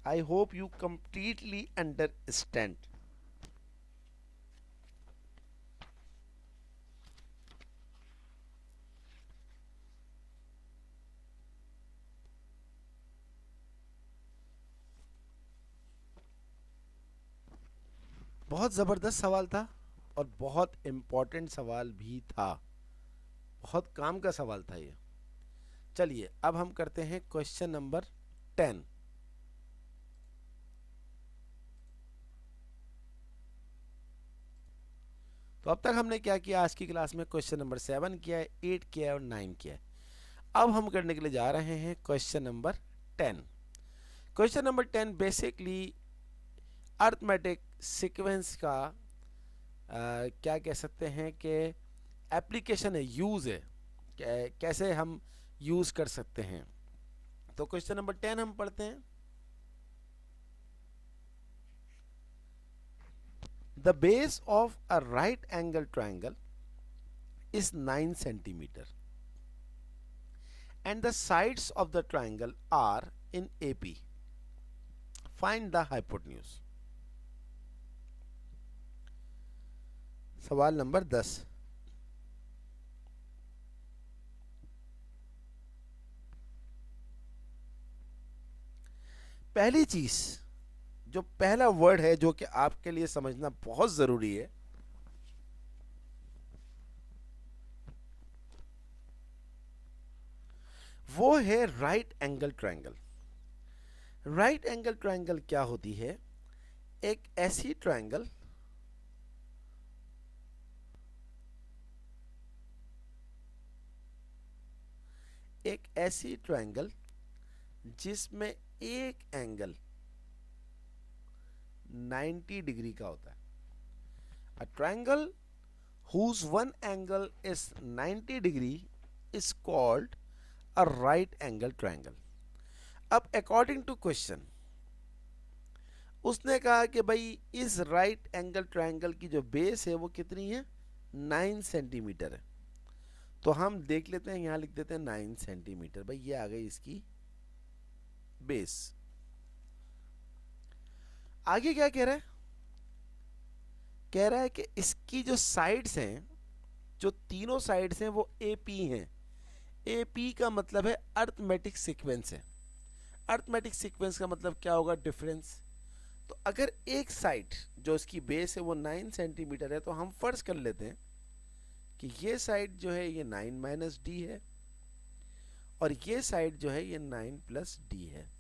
I hope you completely understand. बहुत ज़बरदस्त सवाल था और बहुत इम्पोर्टेंट सवाल भी था, बहुत काम का सवाल था ये। चलिए अब हम करते हैं क्वेश्चन नंबर 10। तो अब तक हमने क्या किया, आज की क्लास में क्वेश्चन नंबर 7 किया है, 8 किया है और 9 किया है। अब हम करने के लिए जा रहे हैं question number 10। Question number 10 basically arithmetic sequence का क्या कह सकते हैं कि एप्लीकेशन है, यूज़ है, कैसे हम यूज़ कर सकते हैं। तो क्वेश्चन नंबर 10 हम पढ़ते हैं। The base of a right angle triangle is 9 centimeter and the sides of the triangle are in AP. Find the hypotenuse. सवाल नंबर 10। पहली चीज, जो पहला वर्ड है जो कि आपके लिए समझना बहुत जरूरी है, वो है right angle triangle. Right angle triangle क्या होती है, एक ऐसी ट्रायंगल जिसमें एक एंगल 90 डिग्री का होता है। A triangle whose one angle is 90 degree is called a right angle triangle. अब अकॉर्डिंग टू क्वेश्चन उसने कहा कि भाई इस राइट एंगल ट्रायंगल की जो बेस है वो कितनी है, 9 सेंटीमीटर है। तो हम देख लेते हैं, यहां लिख देते हैं 9 सेंटीमीटर। भाई ये आ गई इसकी बेस। आगे क्या कह रहा है, कह रहा है कि इसकी जो साइड्स हैं, जो तीनों साइड्स हैं वो AP हैं। AP का मतलब है अर्थमेटिक सीक्वेंस है। अर्थमेटिक सीक्वेंस का मतलब क्या होगा, डिफरेंस। तो अगर एक साइड जो इसकी बेस है वो 9 सेंटीमीटर है, तो हम फर्ज कर लेते हैं कि ये साइड जो है ये 9 माइनस डी है और ये साइड जो है ये 9 प्लस डी है।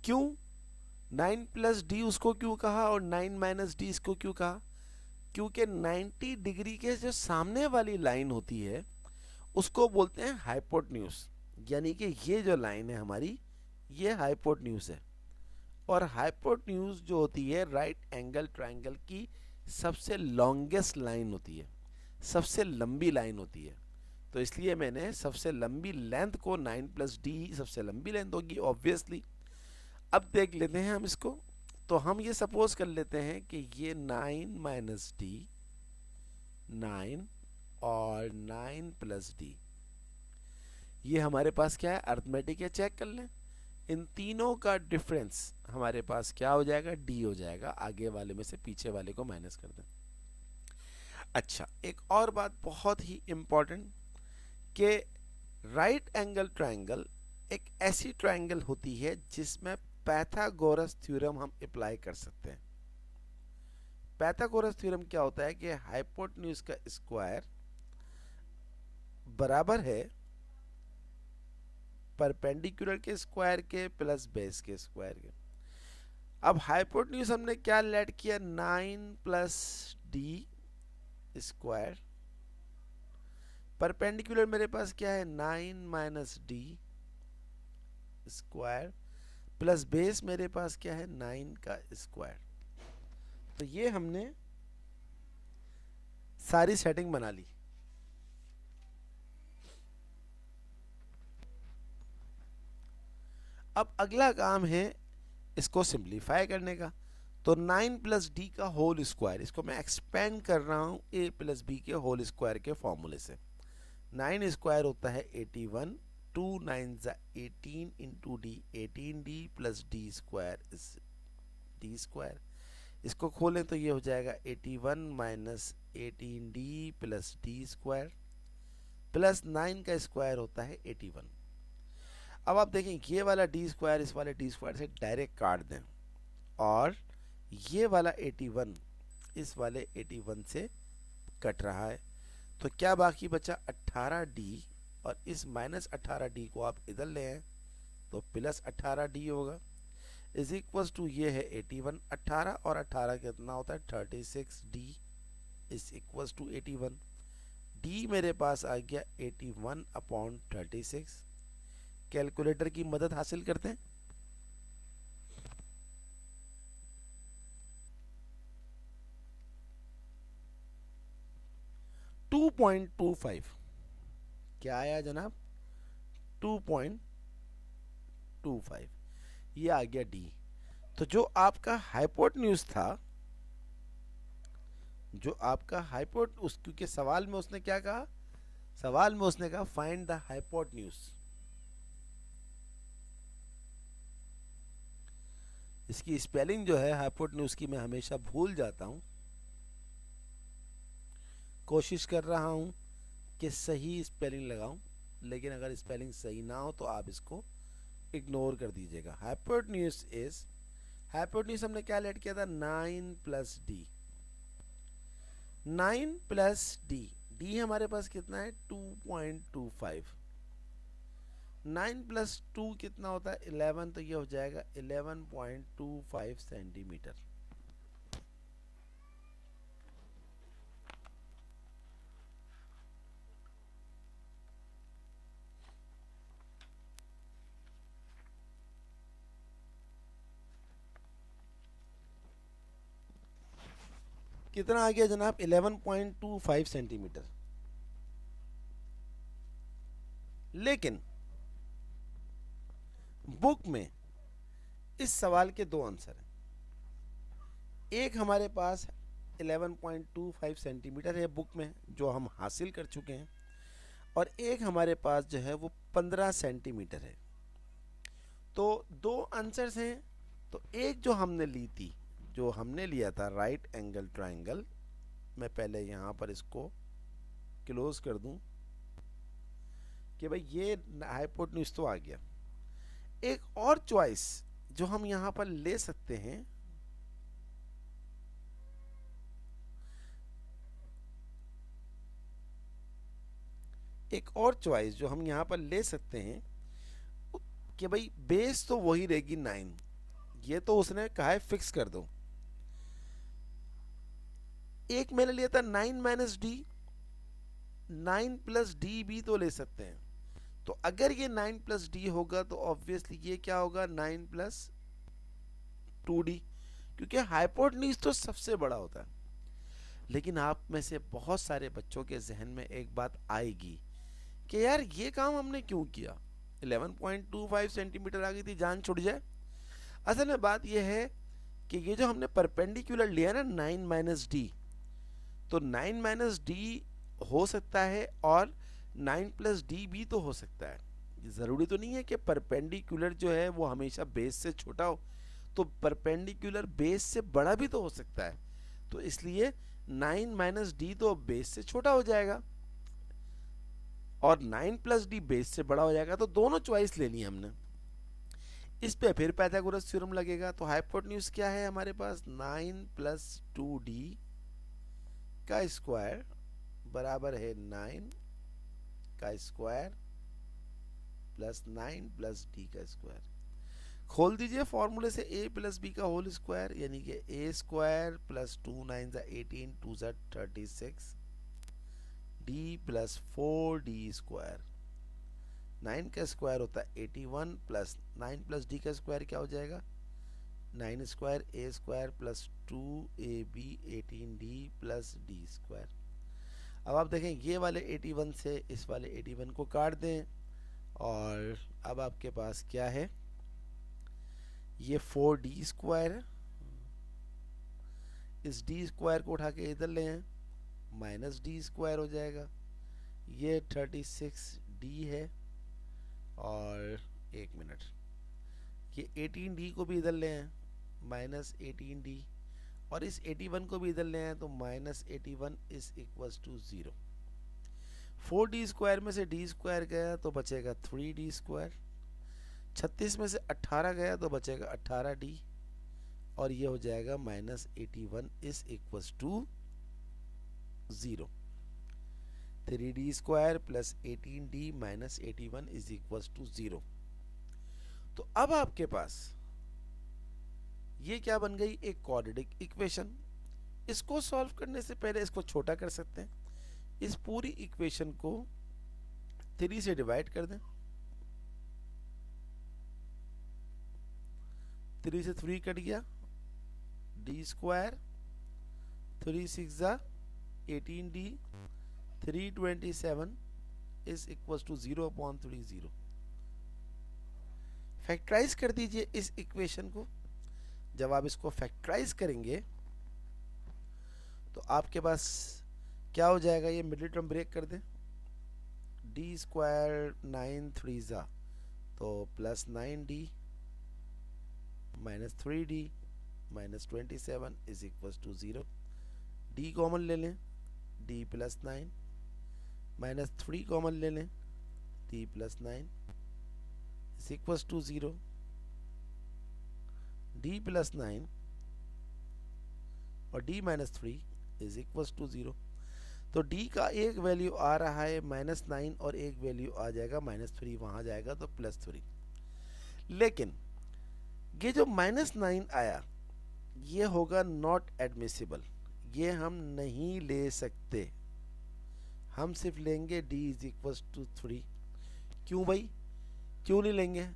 क्यों 9 प्लस डी उसको क्यों कहा और 9 माइनस डी इसको क्यों कहा, क्योंकि 90 डिग्री के जो सामने वाली लाइन होती है उसको बोलते हैं हाइपोटेन्यूज। यानी कि ये जो लाइन है हमारी, ये हाइपोटेन्यूज है। और हाइपोटेन्यूज जो होती है राइट एंगल ट्रायंगल की सबसे लॉन्गेस्ट लाइन होती है, सबसे लंबी लाइन होती है। तो इसलिए मैंने सबसे लंबी लेंथ को 9 प्लस डी सबसे लंबी लेंथ होगी ऑब्वियसली। अब देख लेते हैं हम इसको। तो हम ये सपोज कर लेते हैं कि ये 9 माइनस डी, 9 और 9 प्लस डी, ये हमारे पास क्या है, अर्थमेटिक है। चेक कर लें, इन तीनों का डिफरेंस हमारे पास क्या हो जाएगा, डी हो जाएगा। आगे वाले में से पीछे वाले को माइनस कर दें। अच्छा, एक और बात बहुत ही इंपॉर्टेंट, कि राइट एंगल ट्रायंगल एक ऐसी ट्रायंगल होती है जिसमें पाइथागोरस थ्योरम हम अप्लाई कर सकते हैं। पाइथागोरस थ्योरम क्या होता है कि हाइपोटेन्यूज का स्क्वायर बराबर है परपेंडिकुलर के स्क्वायर के प्लस बेस के स्क्वायर के। अब हाइपोटेन्यूज हमने क्या लेट किया, 9 प्लस डी स्क्वायर। परपेंडिकुलर मेरे पास क्या है, 9 minus d square plus base मेरे पास क्या है 9 का स्क्वायर। तो ये हमने सारी सेटिंग बना ली। अब अगला काम है इसको सिंप्लीफाई करने का। तो 9 प्लस डी का होल स्क्वायर, इसको मैं एक्सपेंड कर रहा हूँ ए प्लस बी के होल स्क्वायर के फॉर्मूले से। 9 स्क्वायर होता है 81, 2 9 ज़ा 18 into D, 18d plus D square is D square. इसको खोलें तो ये हो जाएगा 81 minus 18d plus D square plus 9 का स्क्वायर होता है 81। अब आप देखें ये वाला डी स्क्वायर इस वाले डी स्क्वायर से डायरेक्ट काट दें और ये वाला 81 इस वाले 81 से कट रहा है, तो क्या बाकी बचा 18d और इस माइनस 18d को आप इधर ले आए तो प्लस 18d होगा इज इक्वल टू ये है 81, 18 और 18 कितना होता है 36d is equal to 81। d मेरे पास आ गया 81 अपॉन 36। कैलकुलेटर की मदद हासिल करते हैं। टू 2.25 क्या आया जनाब 2.25, ये आ गया डी। तो जो आपका हाइपोटेन्यूज था, जो आपका हाइपोटेन्यूज, क्योंकि सवाल में उसने क्या कहा, सवाल में उसने कहा फाइंड द हाइपोटेन्यूज। इसकी स्पेलिंग जो है हाइपोटेन्यूज की मैं हमेशा भूल जाता हूं। कोशिश कर रहा हूं कि सही स्पेलिंग लगाऊं, लेकिन अगर स्पेलिंग सही ना हो तो आप इसको इग्नोर कर दीजिएगा। हाइपोटेन्यूज इज, हाइपोटेन्यूज हमने क्या लेट किया था 9 plus D, 9 plus D, D हमारे पास कितना है 2.25, 9 प्लस 2 कितना होता है 11, तो ये हो जाएगा 11.25 सेंटीमीटर। कितना आ गया जनाब 11.25 सेंटीमीटर। लेकिन बुक में इस सवाल के दो आंसर हैं। एक हमारे पास 11.25 सेंटीमीटर है बुक में जो हम हासिल कर चुके हैं, और एक हमारे पास जो है वो 15 सेंटीमीटर है। तो दो आंसर्स हैं। तो एक जो हमने ली थी, जो हमने लिया था राइट एंगल ट्रायंगल, मैं पहले यहाँ पर इसको क्लोज कर दूं कि भाई ये हाइपोटेन्यूज तो आ गया। एक और चॉइस जो हम यहां पर ले सकते हैं, एक और चॉइस जो हम यहां पर ले सकते हैं कि भाई बेस तो वही रहेगी 9, ये तो उसने कहा है फिक्स कर दो। एक मैंने लिया था 9 माइनस डी, 9 प्लस डी भी तो ले सकते हैं। तो अगर ये 9 प्लस डी होगा तो ऑब्वियसली ये क्या होगा 9 प्लस 2d, क्योंकि हाइपोटेन्यूज तो सबसे बड़ा होता है। लेकिन आप में से बहुत सारे बच्चों के जहन में एक बात आएगी कि यार ये काम हमने क्यों किया, 11.25 सेंटीमीटर आ गई थी, जान छुट जाए। असल में बात यह है कि ये जो हमने परपेंडिकुलर लिया ना 9 माइनस डी, तो 9 माइनस डी हो सकता है और 9 प्लस डी भी तो हो सकता है। ज़रूरी तो नहीं है कि परपेंडिकुलर जो है वो हमेशा बेस से छोटा हो, तो परपेंडिकुलर बेस से बड़ा भी तो हो सकता है। तो इसलिए 9 माइनस डी तो बेस से छोटा हो जाएगा और 9 प्लस डी बेस से बड़ा हो जाएगा। तो दोनों चॉइस लेनी है हमने। इस पे फिर पाइथागोरस थ्योरम लगेगा। तो हाइपोटेन्यूज क्या है हमारे पास 9 प्लस 2d का स्क्वायर बराबर है 9 का स्क्वायर प्लस 9 प्लस डी का स्क्वायर। खोल दीजिए फॉर्मूले से a प्लस बी का होल स्क्वायर, यानी कि a स्क्वायर प्लस 2 9 ज़ा 18 2 ज़ा 36 d प्लस 4d स्क्वायर 9 का स्क्वायर होता है 81 प्लस 9 प्लस डी का स्क्वायर क्या हो जाएगा 9 square A square plus 2ab 18d plus D square. अब आप देखें ये वाले 81 से इस वाले 81 को काट दें और अब आपके पास क्या है, ये 4d स्क्वायर है, इस d स्क्वायर को उठा के इधर ले हैं माइनस डी स्क्वायर हो जाएगा, ये 36d है और 1 मिनट ये 18d को भी इधर ले हैं माइनस 18d और इस 81 को भी इधर ले हैं तो minus 81 is equals to 0। 4d square में से d स्क्वायर गया तो बचेगा 3d स्क्वायर, 36 में से 18 गया तो बचेगा 18d और ये हो जाएगा minus 81 is equals to 0। 3d square plus 18d minus 81 is equals to 0। तो अब आपके पास ये क्या बन गई, एक क्वाड्रेटिक इक्वेशन। इसको सॉल्व करने से पहले इसको छोटा कर सकते हैं, इस पूरी इक्वेशन को 3 से डिवाइड कर दें, 3 से 3 कट गया, d square 3 6 18d 327 is equal to 0/30। Factorise कर दीजिए इस इक्वेशन को। जब आप इसको फैक्टराइज करेंगे तो आपके पास क्या हो जाएगा, ये मिडिल टर्म ब्रेक कर दें, डी स्क्वायर 9 3 तो plus 9d minus 3d minus 27 is equal to 0। d common ले लें, d प्लस 9 माइनस 3 कॉमन ले लें, d plus 9 is equal to 0। d plus 9 और d minus 3 is equal to 0। तो d का एक वैल्यू आ रहा है माइनस 9 और एक वैल्यू आ जाएगा माइनस 3, वहां जाएगा तो प्लस 3। लेकिन ये जो माइनस 9 आया ये होगा नॉट एडमिसिबल, ये हम नहीं ले सकते, हम सिर्फ लेंगे d इज इक्वल टू 3। क्यों भाई, क्यों नहीं लेंगे,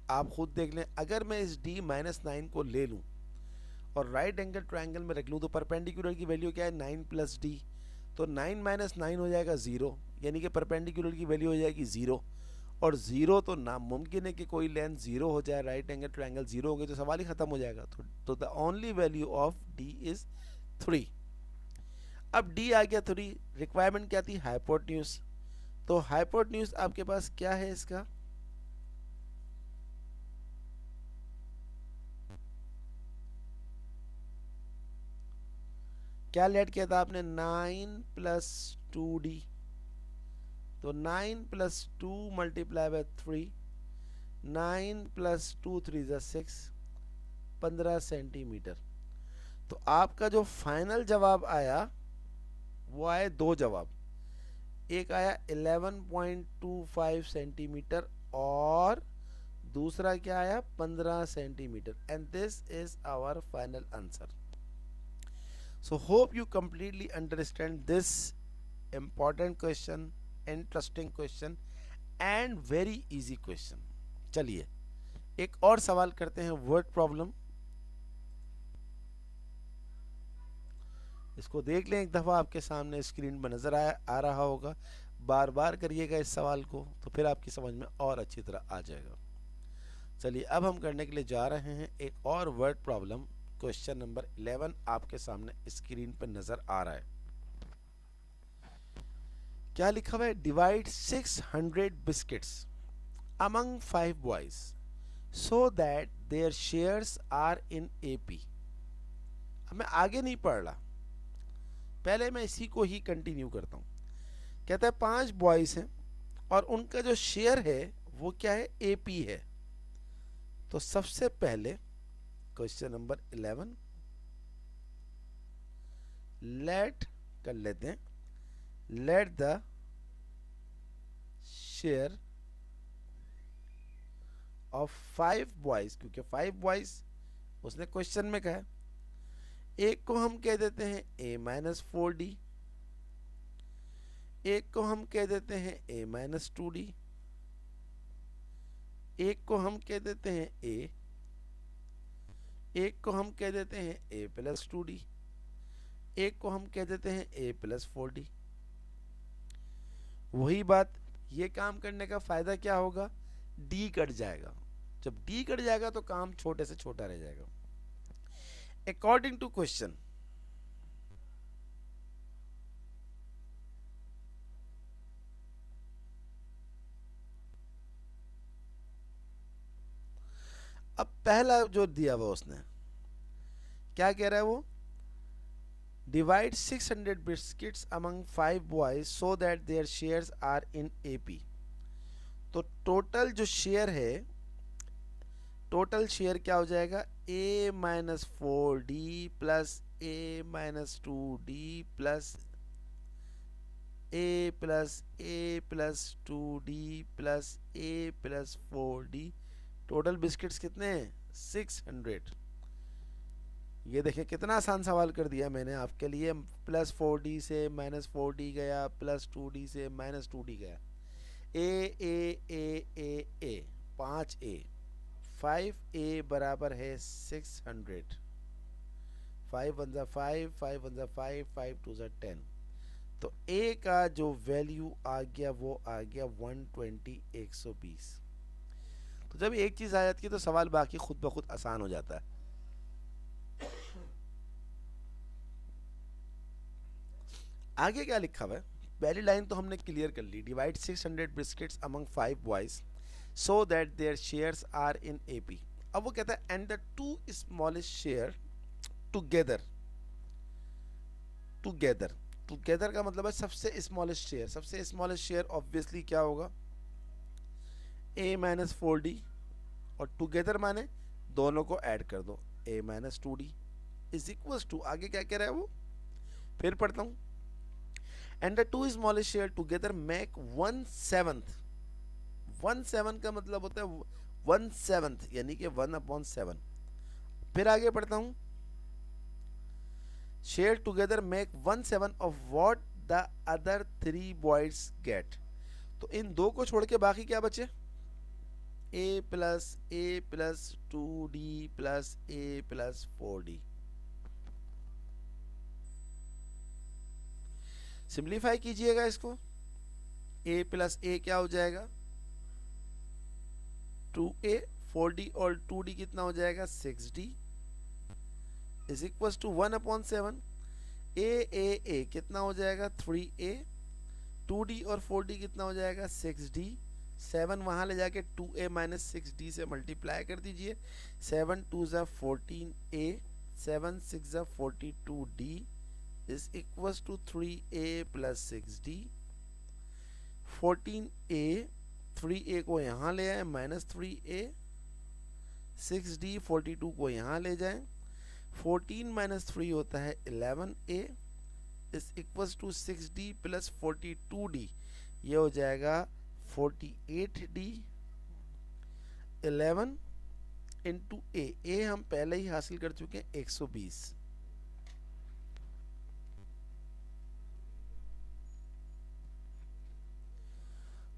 आप खुद देख लें। अगर मैं इस d माइनस 9 को ले लूं और राइट एंगल ट्रायंगल में रख लूं तो परपेंडिकुलर की वैल्यू क्या है 9 प्लस डी, तो 9 माइनस 9 हो जाएगा 0, यानी कि परपेंडिकुलर की वैल्यू हो जाएगी 0 और 0 तो नामुमकिन है कि कोई लेंथ 0 हो जाए, राइट एंगल ट्रायंगल 0 हो गए तो सवाल ही खत्म हो जाएगा। तो the only value of d is 3। अब d आ गया 3, रिक्वायरमेंट क्या थी, हाइपोटेन्यूज। तो हाइपोटेन्यूज आपके पास क्या है, इसका क्या लेट किया था आपने, 9 प्लस 2d, तो 9 plus 2 multiply by 3, 9 plus 2 3 6, 15 centimetre. तो आपका जो फाइनल जवाब आया वो आए दो जवाब, एक आया 11.25 सेंटीमीटर और दूसरा क्या आया 15 centimetre, and this is our final answer. So hope you completely understand this important question, interesting question and very easy question। चलिए एक और सवाल करते हैं, वर्ड प्रॉब्लम। इसको देख लें एक दफ़ा, आपके सामने स्क्रीन पर नज़र आ रहा होगा, बार बार करिएगा इस सवाल को तो फिर आपकी समझ में और अच्छी तरह आ जाएगा। चलिए अब हम करने के लिए जा रहे हैं एक और वर्ड प्रॉब्लम। क्वेश्चन नंबर 11 आपके सामने स्क्रीन पर नजर आ रहा है। क्या लिखा हुआ है, divide 600 biscuits among 5 boys so that their shares are in AP। मैं आगे नहीं पढ़ रहा, पहले मैं इसी को ही कंटिन्यू करता हूं। कहता है 5 बॉयज हैं और उनका जो शेयर है वो क्या है, AP है। तो सबसे पहले क्वेश्चन नंबर 11 लेट कर लेते हैं, let the share of 5 boys, क्योंकि 5 बॉयज उसने क्वेश्चन में कहा, एक को हम कह देते हैं a माइनस 4d, एक को हम कह देते हैं a माइनस 2d एक को हम कह देते हैं ए, एक को हम कह देते हैं ए प्लस 2d, एक को हम कह देते हैं ए प्लस 4d। वही बात, ये काम करने का फायदा क्या होगा, डी कट जाएगा। जब डी कट जाएगा तो काम छोटे से छोटा रह जाएगा। अकॉर्डिंग टू क्वेश्चन, अब पहला जो दिया हुआ उसने क्या कह रहा है वो, divide 600 biscuits among 5 boys so that their shares are in AP. तो टोटल जो शेयर है, टोटल शेयर क्या हो जाएगा, a minus 4d plus a minus 2d plus a plus 2d plus a plus 4d। Total biscuits कितने हैं, 600। ये देखिए कितना आसान सवाल कर दिया मैंने आपके लिए। प्लस 4d से माइनस 4d गया, प्लस 2d से माइनस 2d गया। ए 5a, 5a बराबर है 600। 5 वन ज़ा 5, 5 वन ज़ा 5, 5 टू ज़ा 10। तो a का जो वैल्यू आ गया वो आ गया 120, 120। तो जब एक चीज आ जाती है तो सवाल बाकी खुद ब खुद आसान हो जाता है। आगे क्या लिखा हुआ है, पहली लाइन तो हमने क्लियर कर ली, divide 600 biscuits among 5 boys so that their shares are in AP. अब वो कहता है and the two smallest share together. Together, together का मतलब है सबसे स्मॉलेस्ट शेयर। सबसे स्मॉलेस्ट शेयर ऑब्वियसली क्या होगा, a माइनस 4d, और टुगेदर माने दोनों को ऐड कर दो, a minus 2d is equal to, आगे क्या कह रहा है वो, फिर पढ़ता हूं, and the two smallest share together make 1/7। 1/7 का मतलब होता है 1/7 यानी कि 1/7। फिर आगे पढ़ता हूं, share together make 1/7 of what the other 3 boys get. तो इन दो को छोड़ के बाकी क्या बचे, a plus 2d plus a plus 4d। Simplify कीजिएगा इसको, a प्लस a क्या हो जाएगा, 2a, 4d और 2d कितना हो जाएगा, 6d is equal to 1/7। a कितना हो जाएगा, 3a, 2d और 4d कितना हो जाएगा, 6d। 7 वहां ले जाके 2a माइनस 6d से मल्टीप्लाई कर दीजिए। 7 2 ज़ा 14a, 7 6 ज़ा 42d is equal to 3a plus 6d। 14a, 3a को यहाँ ले आए माइनस 3a, 6d 42 को यहाँ ले जाएं, 14 माइनस 3 होता है 11a is equal to 6d plus 42d, ये हो जाएगा 48d। 11 इंटू a हम पहले ही हासिल कर चुके हैं 120।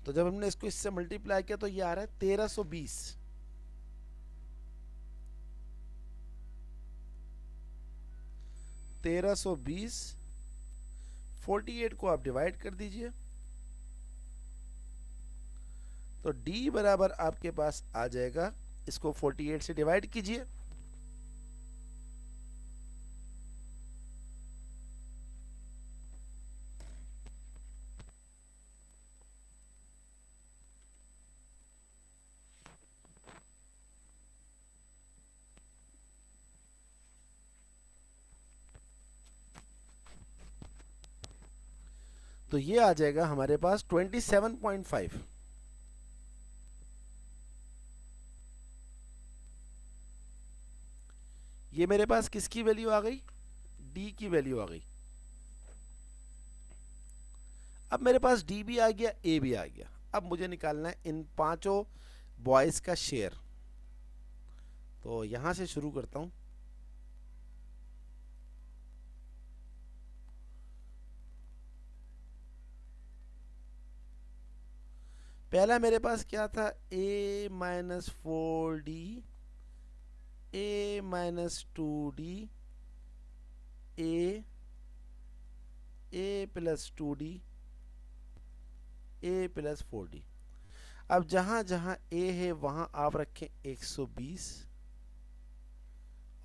तो जब हमने इसको इससे मल्टीप्लाई किया तो ये आ रहा है 1320। 1320, 48 को आप डिवाइड कर दीजिए तो d बराबर आपके पास आ जाएगा, इसको 48 से डिवाइड कीजिए तो ये आ जाएगा हमारे पास 27.5। ये मेरे पास किसकी वैल्यू आ गई, d की वैल्यू आ गई। अब मेरे पास d भी आ गया, a भी आ गया। अब मुझे निकालना है इन पांचों बॉयज का शेयर। तो यहां से शुरू करता हूं, पहला मेरे पास क्या था, a-4d a-2d a+2d a+4d। अब जहां जहां a है वहां आप रखें 120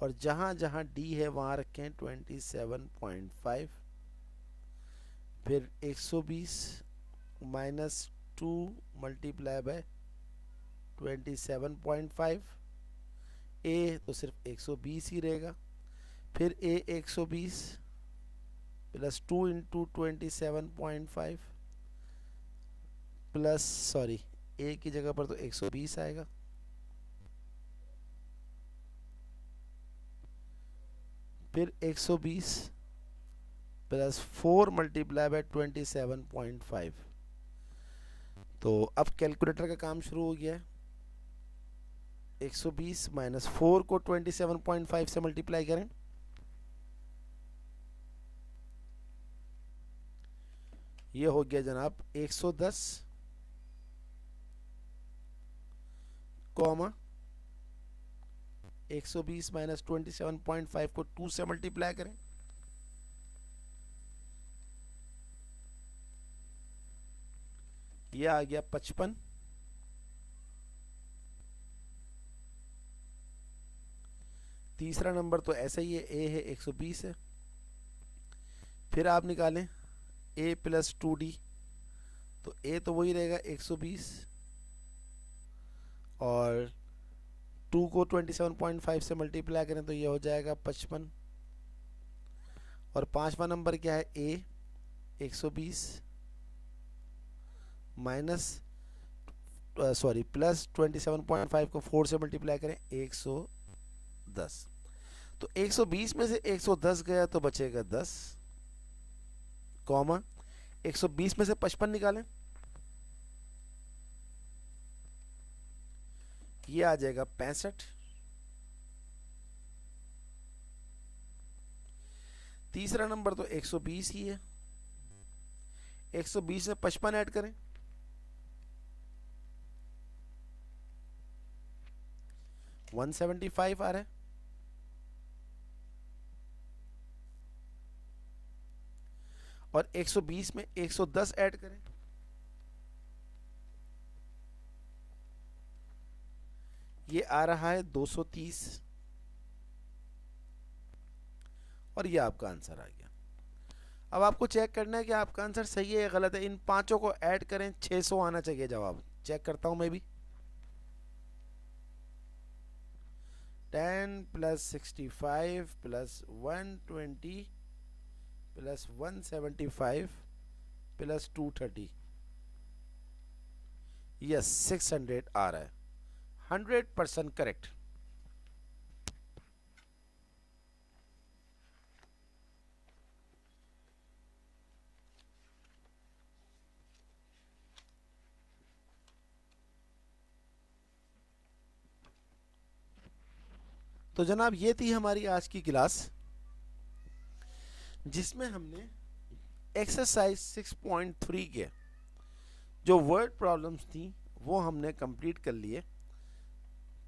और जहां जहां d है वहां रखें 27.5। फिर 120 -2 मल्टीप्लाई बाय 27.5, a तो सिर्फ 120 ही रहेगा। फिर a 120 plus 2 into 27.5 plus sorry a की जगह पर तो 120 आएगा, फिर 120 प्लस 4 मल्टीप्लाई बाय 27.5। तो अब कैलकुलेटर का काम शुरू हो गया है। 120 माइनस 4 को 27.5 से मल्टीप्लाई करें, ये हो गया जनाब 110 कॉमा 120 माइनस 27.5 को 2 से मल्टीप्लाई करें, ये आ गया 55। तीसरा नंबर तो ऐसा ही है, a है 120 है। फिर आप निकालें a+2d, तो a तो वही रहेगा 120 और 2 को 27.5 से मल्टीप्लाई करें तो ये हो जाएगा 55। और पांचवा नंबर क्या है, a 120 माइनस सॉरी प्लस 27.5 को 4 से मल्टीप्लाई करें 110। तो 120 में से 110 गया तो बचेगा 10 कॉमा 120 में से 55 निकालें, ये आ जाएगा 65। तीसरा नंबर तो 120 ही है, 120 में 55 ऐड करें, 175 आ रहा है। और 120 में 110 ऐड करें, ये आ रहा है 230 और ये आपका आंसर आ गया। अब आपको चेक करना है कि आपका आंसर सही है या गलत है। इन पांचों को ऐड करें, 600 आना चाहिए जवाब। चेक करता हूं मैं भी। 10 plus 65 plus 120 plus 175 plus 230, yes 600 आ रहा है। 100% करेक्ट। तो जनाब ये थी हमारी आज की क्लास, जिसमें हमने एक्सरसाइज 6.3 के जो वर्ड प्रॉब्लम्स थी वो हमने कंप्लीट कर लिए।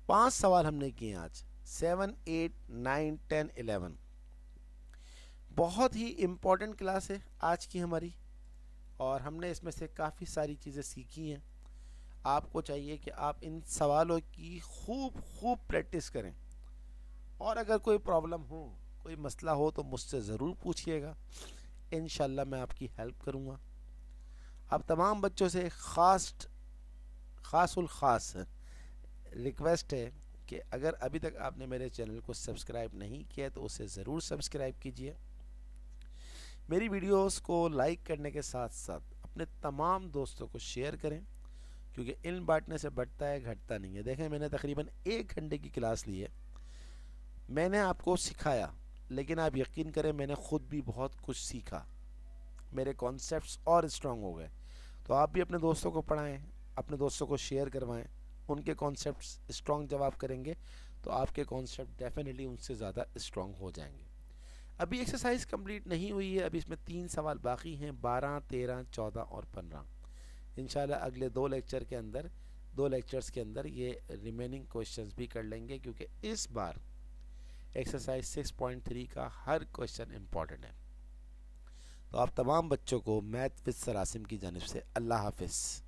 5 सवाल हमने किए आज, 7, 8, 9, 10, 11। बहुत ही इम्पोर्टेंट क्लास है आज की हमारी, और हमने इसमें से काफ़ी सारी चीज़ें सीखी हैं। आपको चाहिए कि आप इन सवालों की खूब खूब प्रैक्टिस करें, और अगर कोई प्रॉब्लम हो, कोई मसला हो तो मुझसे ज़रूर पूछिएगा। इंशाल्लाह मैं आपकी हेल्प करूँगा। अब तमाम बच्चों से ख़ासुल ख़ास रिक्वेस्ट है कि अगर अभी तक आपने मेरे चैनल को सब्सक्राइब नहीं किया तो उसे ज़रूर सब्सक्राइब कीजिए। मेरी वीडियोस को लाइक करने के साथ साथ अपने तमाम दोस्तों को शेयर करें, क्योंकि इल्म बांटने से बढ़ता है, घटता नहीं है। देखें, मैंने तकरीबन 1 घंटे की क्लास ली है, मैंने आपको सिखाया, लेकिन आप यकीन करें मैंने ख़ुद भी बहुत कुछ सीखा, मेरे कॉन्सेप्ट्स और स्ट्रॉन्ग हो गए। तो आप भी अपने दोस्तों को पढ़ाएं, अपने दोस्तों को शेयर करवाएं, उनके कॉन्सेप्ट्स स्ट्रॉन्ग जब आप करेंगे तो आपके कॉन्सेप्ट डेफिनेटली उनसे ज़्यादा स्ट्रॉन्ग हो जाएंगे। अभी एक्सरसाइज कंप्लीट नहीं हुई है, अभी इसमें 3 सवाल बाकी हैं, 12, 13, 14 और 15। इंशाल्लाह अगले दो लेक्चर्स के अंदर ये रिमेनिंग क्वेश्चंस भी कर लेंगे, क्योंकि इस बार एक्सरसाइज 6.3 का हर क्वेश्चन इम्पॉर्टेंट है। तो आप तमाम बच्चों को मैथ विद सर आसिम की जानिब से अल्लाह हाफिज़।